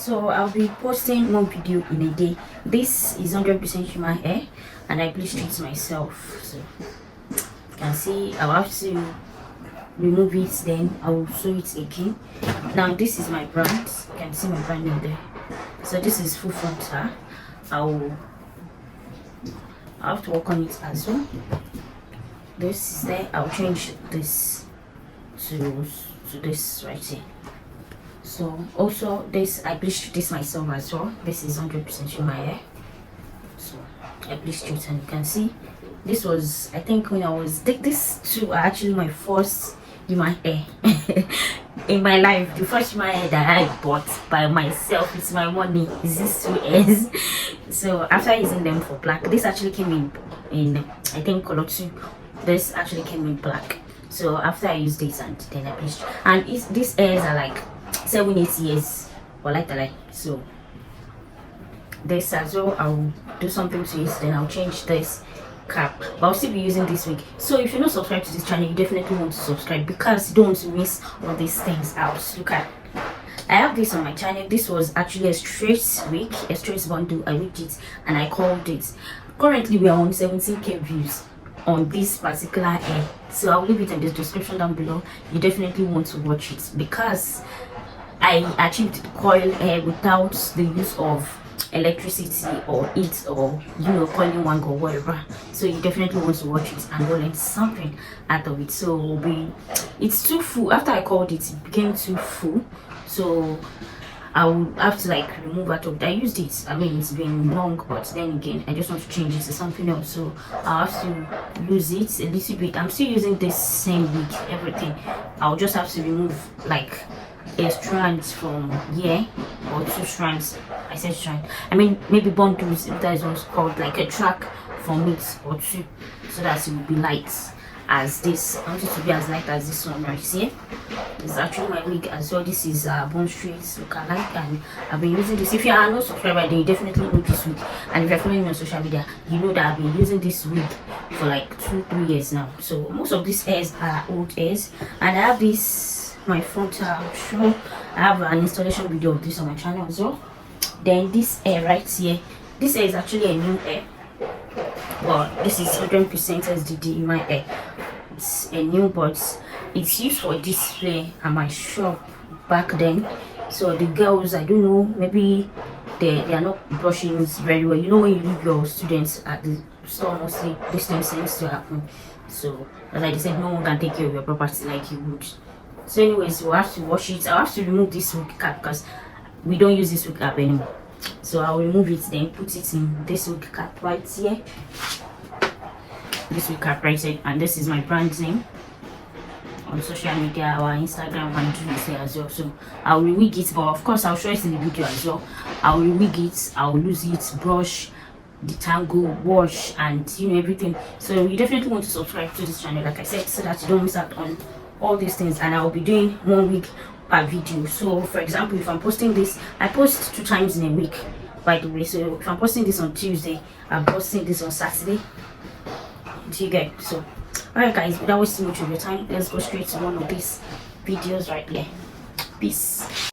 So I'll be posting one video in a day. This is 100% human hair, and I bleached it myself. So you can see I'll have to remove it, then I will sew it again. Now this is my brand. You can see my brand in there. So this is full frontal. I have to work on it as well. This is there. I'll change this to this right here. So also this, I bleached this myself as well. This is 100% human hair. So I bleached it, and you can see this was, I think, when I was these two are actually my first human hair in my life. The first human hair that I bought by myself, it's my money, is this two hairs. So after using them for black, this actually came in I think color 2. This actually came in black. So after I used this, and then I bleached, and these hairs are like 7-8 years or like that. So this as well, I'll do something to it, then I'll change this cap, but I'll still be using this wig. So if you're not subscribed to this channel, you definitely want to subscribe, because you don't want to miss all these things out. Look at, I have this on my channel. This was actually a straight wig, a straight bundle. I wigged it and I called it. Currently we are on 17k views on this particular hair, so I'll leave it in the description down below. You definitely want to watch it, because I achieved coil hair without the use of electricity or heat, or coiling one or whatever. So you definitely want to watch it and learn something out of it. So it's too full. After I called it, it became too full, so I will have to like remove out of it. I used it, I mean, it's been long, but then again I just want to change it to something else, so I'll have to use it a little bit. I'm still using this same wig, everything. I'll just have to remove like a strand from here, or 2 strands. I said strand, I mean maybe bundles, if that is what's called, like a track from it or 2, so that it will be light as this. I want it to be as light as this one right here. It's actually my wig as well. This is bone straight look alike, and I've been using this. If you are not subscribed, then you definitely know this wig, and if you're following me on social media, you know that I've been using this wig for like 2-3 years now. So most of these hairs are old hairs, and I have this, my frontal. I'm sure I have an installation video of this on my channel as well. Then this hair right here, this hair is actually a new hair, but this is 100% SDD in my hair. It's a new, but it's used for display at my shop back then. So the girls, I don't know, maybe they are not brushing this very well. When you leave your students at the store, mostly this thing seems to happen. So like I said, no one can take care of your property like you would. So anyways, we'll have to wash it. I'll have to remove this wig cap, because we don't use this wig cap anymore. So I'll remove it, then put it in this wig cap right here. This wig cap right here, and this is my brand name on social media. Our Instagram handle is here as well. So I'll re-wig it, but of course I'll show it in the video as well. I'll re-wig it, I'll lose it, brush, detangle, wash, and everything. So you definitely want to subscribe to this channel, like I said, so that you don't miss out on all these things. And I'll be doing 1 week per video. So for example, if I'm posting this, I post 2 times in a week, by the way. So if I'm posting this on Tuesday, I'm posting this on Saturday. Do you get? So alright guys, without wasting much of your time, let's go straight to one of these videos right here. Peace.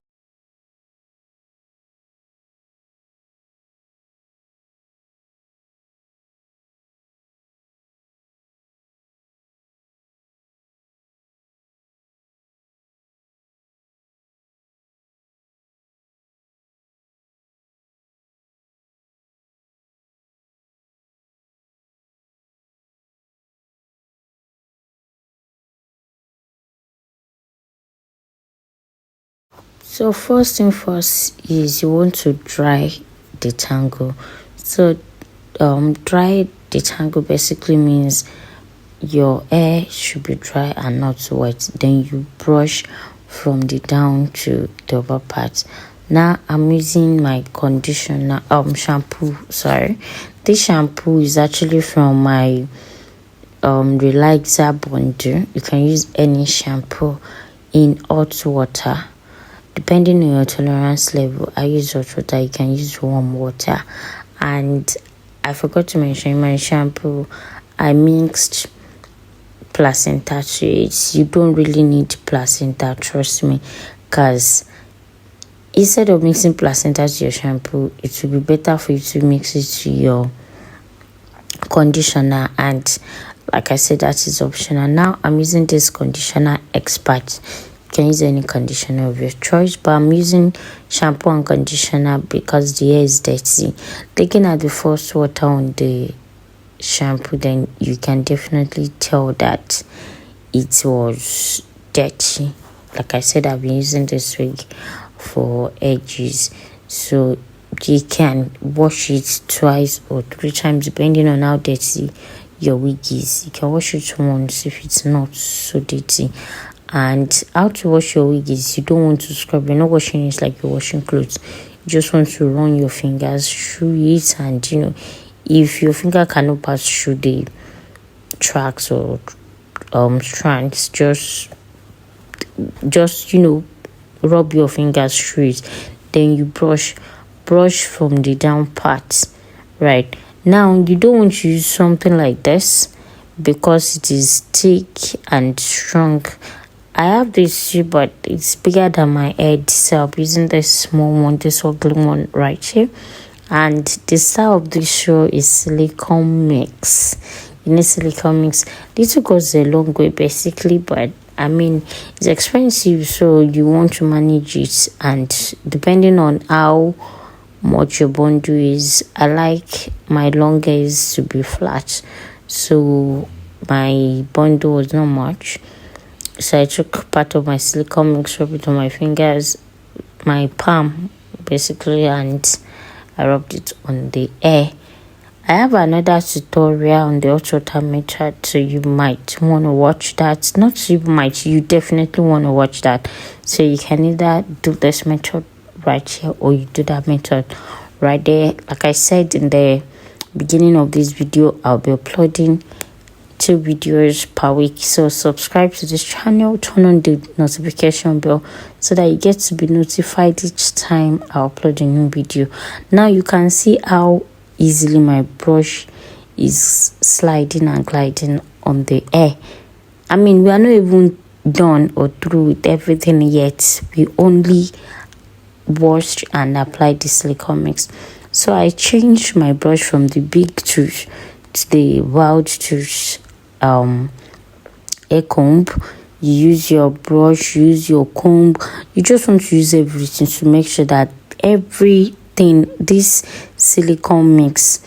So first thing first is you want to dry the tangle. So dry the tangle basically means your hair should be dry and not wet. Then you brush from the down to the upper part. Now I'm using my conditioner shampoo. Sorry, this shampoo is actually from my relaxer bundle. You can use any shampoo in hot water. Depending on your tolerance level, I use hot water, you can use warm water. And I forgot to mention, in my shampoo I mixed placenta to it. You don't really need placenta, trust me, because instead of mixing placenta to your shampoo, it will be better for you to mix it to your conditioner. And like I said, that is optional. Now I'm using this conditioner expert. You can use any conditioner of your choice, but I'm using shampoo and conditioner because the hair is dirty. Looking at the first water on the shampoo, then you can definitely tell that it was dirty. Like I said, I've been using this wig for ages, so you can wash it twice or 3 times depending on how dirty your wig is. You can wash it once if it's not so dirty. And how to wash your wig is, you don't want to scrub. You're not washing it like you're washing clothes. You just want to run your fingers through it, and if your finger cannot pass through the tracks or strands, just rub your fingers through it. Then you brush from the down part. Right now, you don't want to use something like this because it is thick and strong. I have this too, but it's bigger than my head, so I'm using this small one, this ugly one right here. And the style of this show is silicone mix. You need silicone mix. This goes a long way basically, but I mean it's expensive, so you want to manage it. And depending on how much your bundle is, I like my long hairs to be flat, so my bundle was not much. So I took part of my silicone mix, rubbed it on my fingers, my palm basically, and I rubbed it on the hair. I have another tutorial on the hot water method, so you might want to watch that. Not you might, you definitely want to watch that. So you can either do this method right here or you do that method right there. Like I said in the beginning of this video, I'll be uploading 2 videos per week, so subscribe to this channel, turn on the notification bell so that you get to be notified each time I upload a new video. Now you can see how easily my brush is sliding and gliding on the hair. I mean, we are not even done or through with everything yet. We only washed and applied the silicone mix. So I changed my brush from the big tooth to the wild tooth hair comb. You use your brush, use your comb. You just want to use everything to make sure that everything, this silicone mix,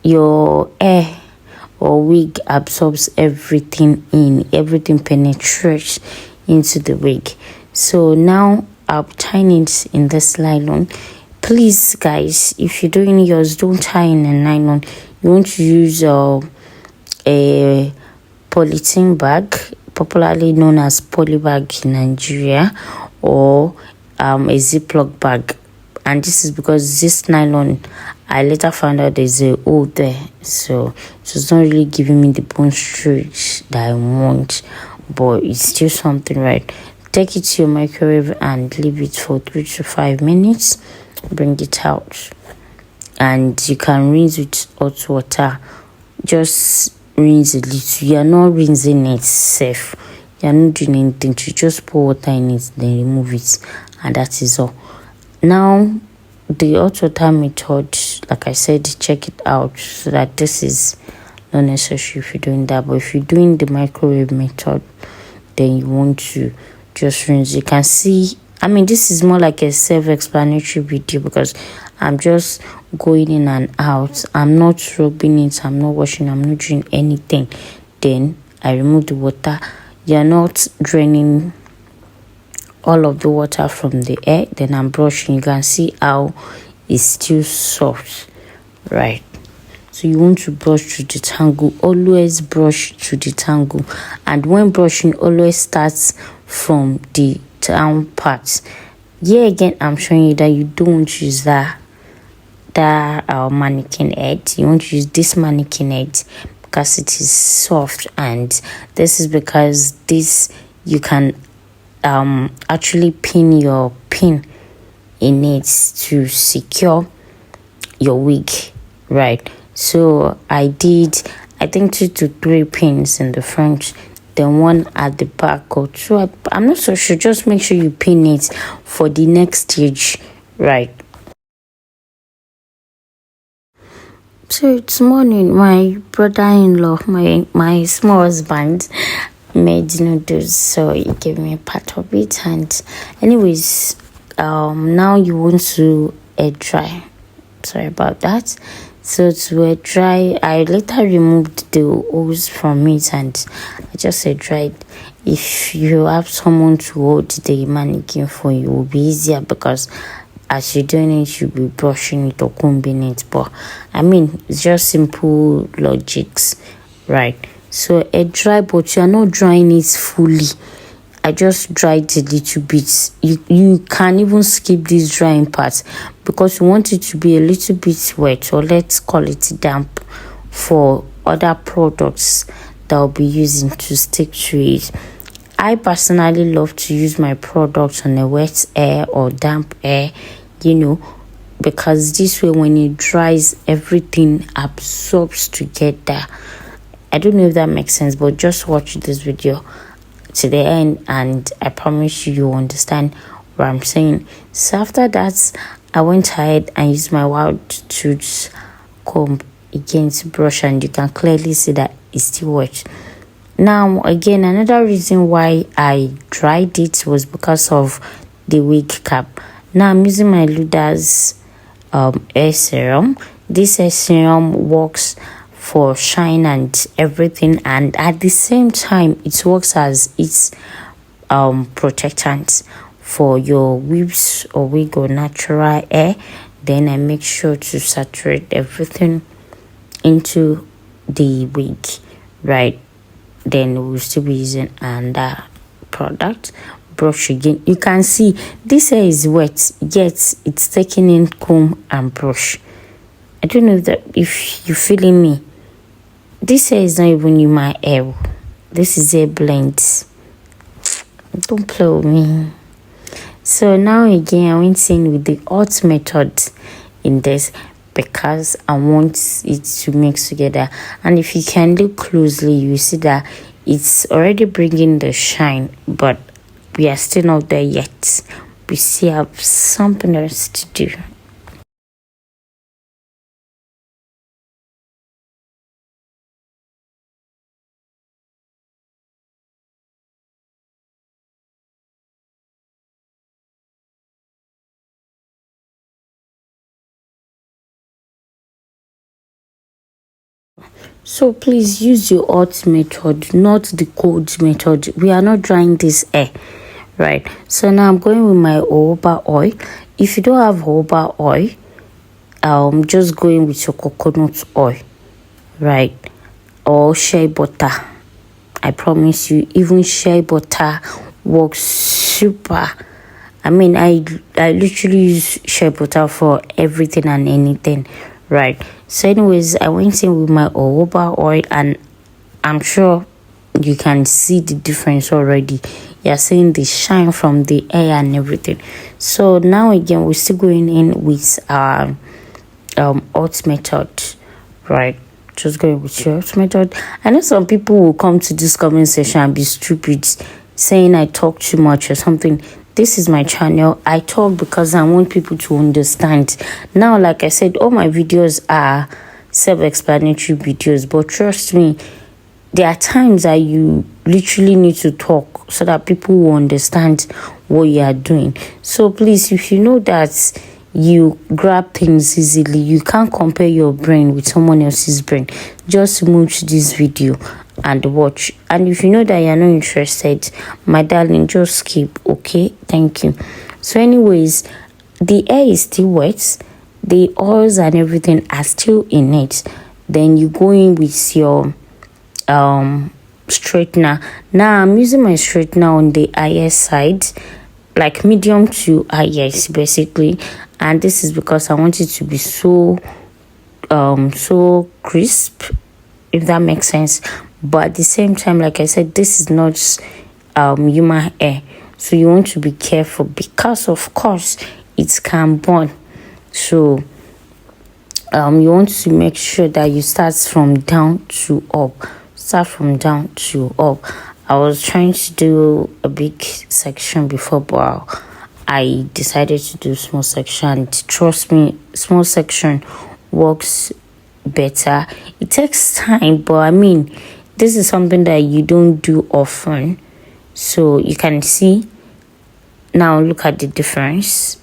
your hair or wig absorbs everything in, everything penetrates into the wig. So now I'm tying it in this nylon. Please guys, if you're doing yours, don't tie in a nylon. You want to use a polythene bag, popularly known as poly bag in Nigeria, or a Ziploc bag. And this is because this nylon, I later found out there's a hole there, so it's not really giving me the bone stretch that I want, but it's still something, right? Take it to your microwave and leave it for 3 to 5 minutes. Bring it out, and you can rinse with hot water. Just rinse a little. You are not rinsing it safe. You are not doing anything. You just pour water in it, then remove it, and that is all. Now the hot water method, like I said, check it out, so that this is not necessary if you're doing that. But if you're doing the microwave method, then you want to just rinse. You can see, I mean, this is more like a self-explanatory video because I'm just going in and out. I'm not rubbing it, I'm not washing, I'm not doing anything. Then I remove the water. You're not draining all of the water from the hair. Then I'm brushing. You can see how it's still soft, right? So you want to brush to detangle. Always brush to detangle. And when brushing, always starts from the down part. Yeah, again, I'm showing you that you don't use that mannequin head. You want to use this mannequin head because it is soft, and this is because this, you can actually pin your pin in it to secure your wig, right? So I did, I think 2 to 3 pins in the front then one at the back or two. I'm not so sure. Just make sure you pin it for the next stage, right? So it's morning. My brother-in-law, my small husband, made noodles, so he gave me a part of it. And anyways, now you want to air dry. Sorry about that. So to air dry, I later removed the hose from it and I just air dried. If you have someone to hold the mannequin for you, it will be easier, because as you're doing it, you'll be brushing it or combing it. But I mean, it's just simple logics, right? So air dry, but you're not drying it fully. I just dried a little bit. You can even skip this drying part, because you want it to be a little bit wet, or let's call it damp, for other products that I'll be using to stick to it. I personally love to use my products on a wet air or damp air, because this way when it dries, everything absorbs together. I don't know if that makes sense, but just watch this video to the end and I promise you understand what I'm saying. So after that, I went ahead and used my wild tooth comb again to brush, and you can clearly see that it's still wet. Now again, another reason why I dried it was because of the wig cap. Now I'm using my Luda's hair serum. This hair serum works for shine and everything, and at the same time it works as its protectant for your weaves or wig or natural hair. Then I make sure to saturate everything into the wig, right? Then we'll still be using another product. Brush again. You can see this hair is wet, yet it's taking in comb and brush. I don't know if you're feeling me. This hair is not even in my hair. This is hair blends. Don't play with me. So now again, I went in with the hot method in this, because I want it to mix together. And if you can look closely, you see that it's already bringing the shine, but we are still not there yet. We still have something else to do. So please use your hot method, not the cold method. We are not drying this hair, right? So now I'm going with my jojoba oil. If you don't have jojoba oil, just going with your coconut oil, right? Or shea butter. I promise you, even shea butter works super. I mean, I literally use shea butter for everything and anything, right? So anyways, I went in with my jojoba oil, and I'm sure you can see the difference already. You're seeing the shine from the hair and everything. So now again, we're still going in with our hot method, right? Just going with your hot method. I know some people will come to this comment section and be stupid, saying I talk too much or something. This is my channel. I talk because I want people to understand. Now, like I said, all my videos are self-explanatory videos, but trust me, there are times that you literally need to talk so that people will understand what you are doing. So please, if you know that you grab things easily, you can't compare your brain with someone else's brain, just move to this video and watch. And if you know that you're not interested, my darling, just skip. Okay, thank you. So anyways, the hair is still wet, the oils and everything are still in it. Then you go in with your straightener. Now I'm using my straightener on the higher side, like medium to highest basically, and this is because I want it to be so crisp, if that makes sense. But at the same time, like I said, this is not human hair, so you want to be careful, because of course it can burn. So you want to make sure that you start from down to up. I was trying to do a big section before, but I decided to do small section. Trust me, small section works better. It takes time, but I mean, this is something that you don't do often. So you can see now, look at the difference.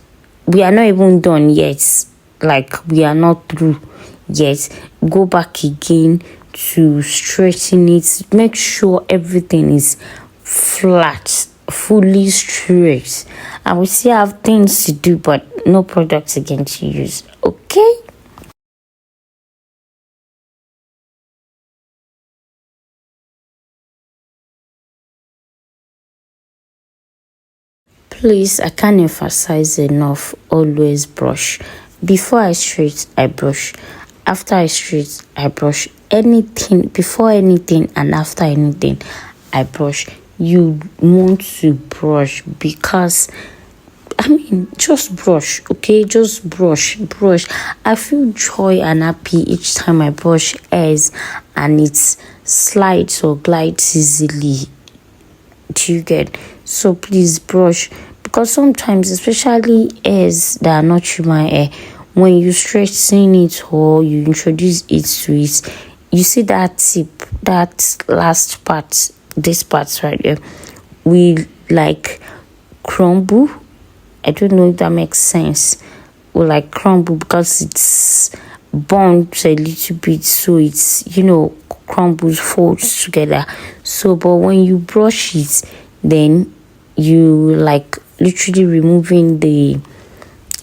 We are not even done yet. Like, we are not through yet. Go back again to straighten it. Make sure everything is flat, fully straight. I will still have things to do, but no products again to use. Okay? Please, I can't emphasize enough. Always brush. Before I straight, I brush. After I straight, I brush. Anything, before anything and after anything, I brush. You want to brush because I mean, just brush, okay? Just brush, brush. I feel joy and happy each time I brush hairs and it slides or glides easily. Do you get? So please brush, because sometimes, especially hairs that are not human hair, when you straighten it or you introduce it to it, you see that tip, that last part, this part right here, we like crumble. I don't know if that makes sense. Will like crumble because it's burnt a little bit, so it's crumbles, folds together. So but when you brush it, then you like literally removing the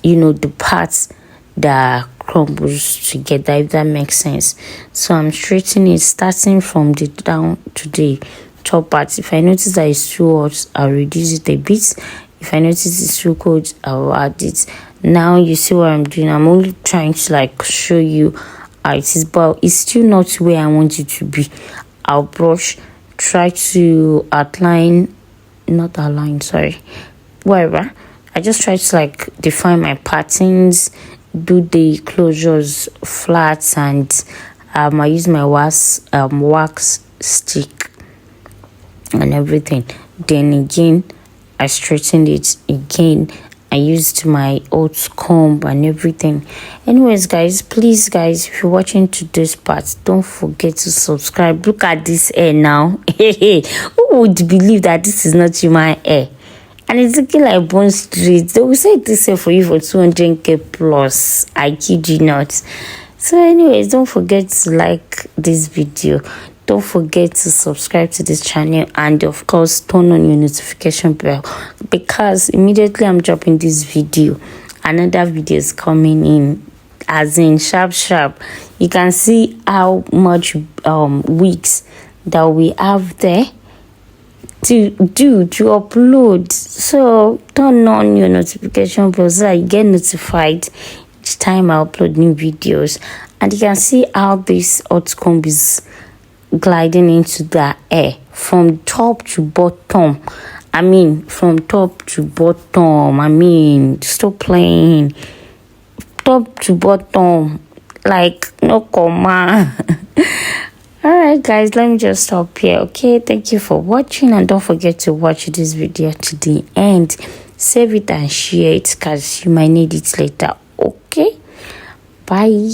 the parts that crumbles together, if that makes sense. So I'm straightening it, starting from the down to the top part. If I notice that it's too hot, I'll reduce it a bit. If I notice it's too cold, I'll add it. Now you see what I'm doing. I'm only trying to like show you how it is, but it's still not where I want it to be. I'll brush, try to not outline, sorry, whatever. I just try to like define my patterns, do the closures flat, and I use my wax stick and everything. Then again, I straightened it again. I used my old comb and everything. Anyways, guys, please, guys, if you're watching to this part, don't forget to subscribe. Look at this hair now. Who would believe that this is not human hair? And it's looking like Bone Street. They will say this here for you for 200k plus. I kid you not. So anyways, don't forget to like this video. Don't forget to subscribe to this channel, and of course turn on your notification bell, because immediately I'm dropping this video, another video is coming in, as in sharp. You can see how much weeks that we have there to upload. So turn on your notification bell so that you get notified each time I upload new videos. And you can see how this hot comb is gliding into the hair from top to bottom. From top to bottom. Stop playing. Top to bottom, like no comma. All right, guys, let me just stop here. Okay, thank you for watching, and don't forget to watch this video to the end. Save it and share it, because you might need it later. Okay, bye.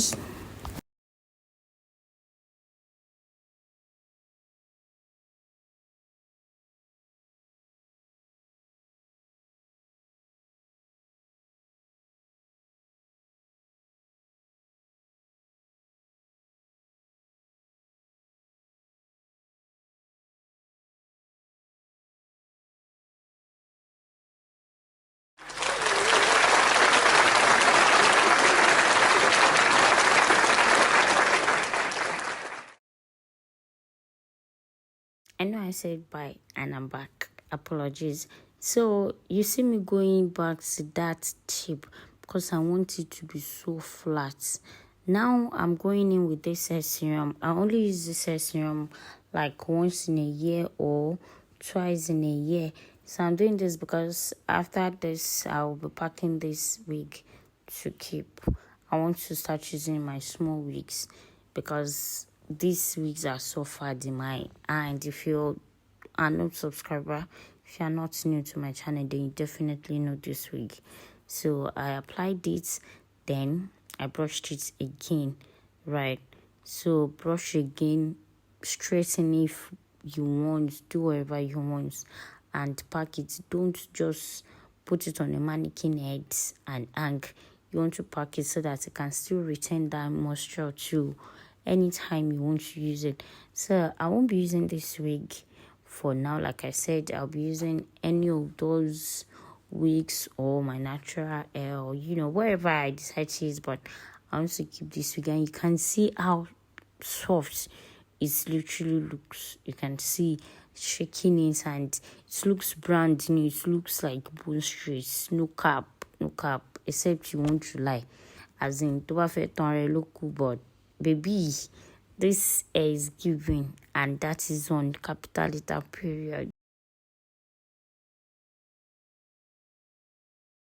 I know I said bye and I'm back. Apologies. So you see me going back to that tip because I want it to be so flat. Now I'm going in with this hair serum. I only use this hair serum like once in a year or twice in a year. So I'm doing this because after this I'll be packing this wig to keep. I want to start using my small wigs because these wigs are so fat in my hand. If you're are not subscriber, if you are not new to my channel, then you definitely know this wig. So I applied it, then I brushed it again, right? So brush again, straighten if you want, do whatever you want, and pack it. Don't just put it on a mannequin head and hang. You want to pack it so that it can still retain that moisture too anytime you want to use it. So I won't be using this wig for now. Like I said, I'll be using any of those wigs or my natural hair, or wherever I decide to use. But I want to keep this wig, and you can see how soft it literally looks. You can see shaking it, and it looks brand new. It looks like bone straight, no cap, except you want to lie, as in to look, but baby, this hair is giving, and that is on capital letter period.